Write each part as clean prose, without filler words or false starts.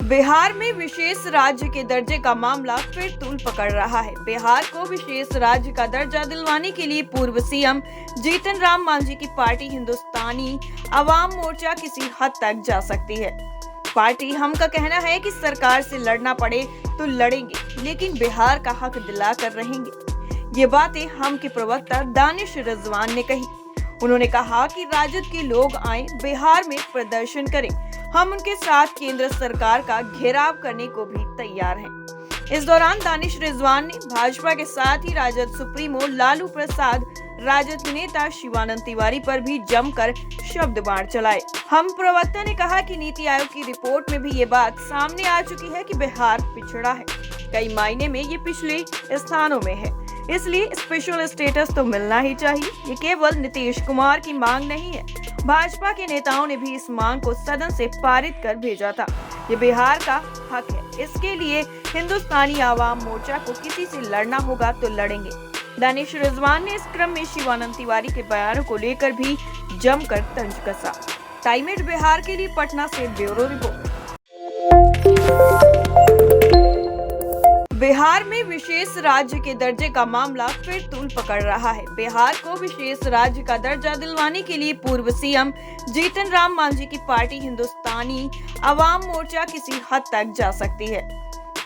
बिहार में विशेष राज्य के दर्जे का मामला फिर तूल पकड़ रहा है। बिहार को विशेष राज्य का दर्जा दिलवाने के लिए पूर्व सीएम जीतन राम मांझी की पार्टी हिंदुस्तानी अवाम मोर्चा किसी हद तक जा सकती है। पार्टी हम का कहना है कि सरकार से लड़ना पड़े तो लड़ेंगे, लेकिन बिहार का हक दिला कर रहेंगे। ये बातें हम के प्रवक्ता दानिश रिजवान ने कही। उन्होंने कहा कि राजद के लोग आए, बिहार में प्रदर्शन करें, हम उनके साथ केंद्र सरकार का घेराव करने को भी तैयार हैं। इस दौरान दानिश रिजवान ने भाजपा के साथ ही राजद सुप्रीमो लालू प्रसाद, राजद नेता शिवानंद तिवारी पर भी जमकर शब्द बाण चलाए। हम प्रवक्ता ने कहा कि नीति आयोग की रिपोर्ट में भी ये बात सामने आ चुकी है कि बिहार पिछड़ा है, कई मायने में ये पिछले स्थानों में है, इसलिए स्पेशल स्टेटस तो मिलना ही चाहिए। ये केवल नीतीश कुमार की मांग नहीं है, भाजपा के नेताओं ने भी इस मांग को सदन से पारित कर भेजा था। ये बिहार का हक है, इसके लिए हिंदुस्तानी आवाम मोर्चा को किसी से लड़ना होगा तो लड़ेंगे। दानिश रिजवान ने इस क्रम में शिवानंद तिवारी के बयानों को लेकर भी जमकर तंज कसा। टाइम बिहार के लिए पटना से ब्यूरो रिपोर्ट। बिहार में विशेष राज्य के दर्जे का मामला फिर तूल पकड़ रहा है। बिहार को विशेष राज्य का दर्जा दिलवाने के लिए पूर्व सीएम जीतन राम मांझी की पार्टी हिंदुस्तानी अवाम मोर्चा किसी हद तक जा सकती है।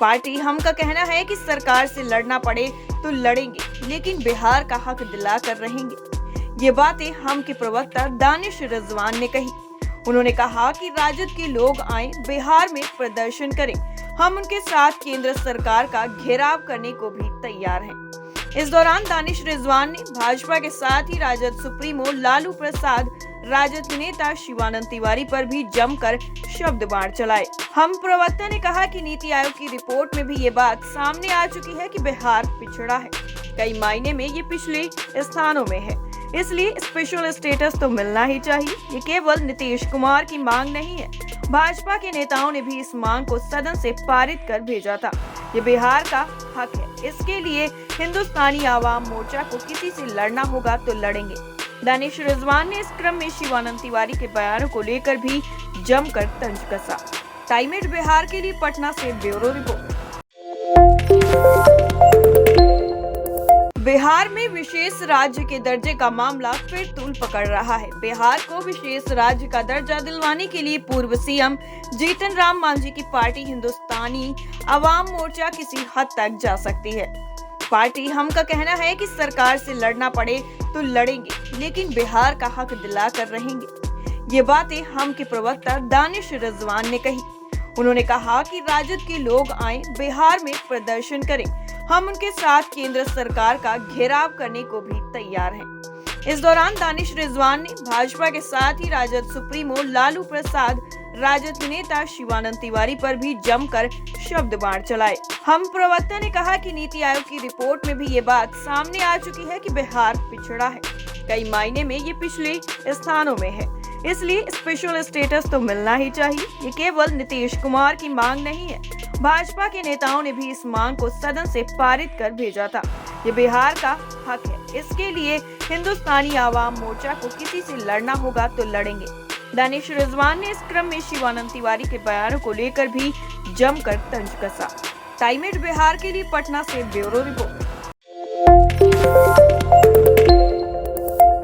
पार्टी हम का कहना है कि सरकार से लड़ना पड़े तो लड़ेंगे, लेकिन बिहार का हक दिला कर रहेंगे। ये बातें हम के प्रवक्ता दानिश रिजवान ने कही। उन्होंने कहा कि राजद के लोग आए, बिहार में प्रदर्शन करें, हम उनके साथ केंद्र सरकार का घेराव करने को भी तैयार हैं। इस दौरान दानिश रिजवान ने भाजपा के साथ ही राजद सुप्रीमो लालू प्रसाद, राजद नेता शिवानंद तिवारी पर भी जमकर शब्द बाण चलाए। हम प्रवक्ता ने कहा कि नीति आयोग की रिपोर्ट में भी ये बात सामने आ चुकी है कि बिहार पिछड़ा है, कई मायने में ये पिछले स्थानों में है, इसलिए स्पेशल स्टेटस तो मिलना ही चाहिए। ये केवल नीतीश कुमार की मांग नहीं है, भाजपा के नेताओं ने भी इस मांग को सदन से पारित कर भेजा था। ये बिहार का हक है, इसके लिए हिंदुस्तानी आवाम मोर्चा को किसी से लड़ना होगा तो लड़ेंगे। दानिश रिजवान ने इस क्रम में शिवानंद तिवारी के बयानों को लेकर भी जमकर तंज कसा। टाइम बिहार के लिए पटना से ब्यूरो रिपोर्ट। बिहार में विशेष राज्य के दर्जे का मामला फिर तूल पकड़ रहा है। बिहार को विशेष राज्य का दर्जा दिलवाने के लिए पूर्व सीएम जीतन राम मांझी की पार्टी हिंदुस्तानी अवाम मोर्चा किसी हद तक जा सकती है। पार्टी हम का कहना है कि सरकार से लड़ना पड़े तो लड़ेंगे, लेकिन बिहार का हक दिला कर रहेंगे। ये बातें हम के प्रवक्ता दानिश रिजवान ने कही। उन्होंने कहा कि राजद के लोग आए, बिहार में प्रदर्शन करें, हम उनके साथ केंद्र सरकार का घेराव करने को भी तैयार हैं। इस दौरान दानिश रिजवान ने भाजपा के साथ ही राजद सुप्रीमो लालू प्रसाद, राजद नेता शिवानंद तिवारी पर भी जमकर शब्द बाण चलाए। हम प्रवक्ता ने कहा कि नीति आयोग की रिपोर्ट में भी ये बात सामने आ चुकी है कि बिहार पिछड़ा है, कई मायने में ये पिछले स्थानों में है, इसलिए स्पेशल स्टेटस तो मिलना ही चाहिए। ये केवल नीतीश कुमार की मांग नहीं है, भाजपा के नेताओं ने भी इस मांग को सदन से पारित कर भेजा था। ये बिहार का हक है, इसके लिए हिंदुस्तानी आवाम मोर्चा को किसी से लड़ना होगा तो लड़ेंगे। दानिश रिजवान ने इस क्रम में शिवानंद तिवारी के बयानों को लेकर भी जमकर तंज कसा। टाइम बिहार के लिए पटना से ब्यूरो रिपोर्ट।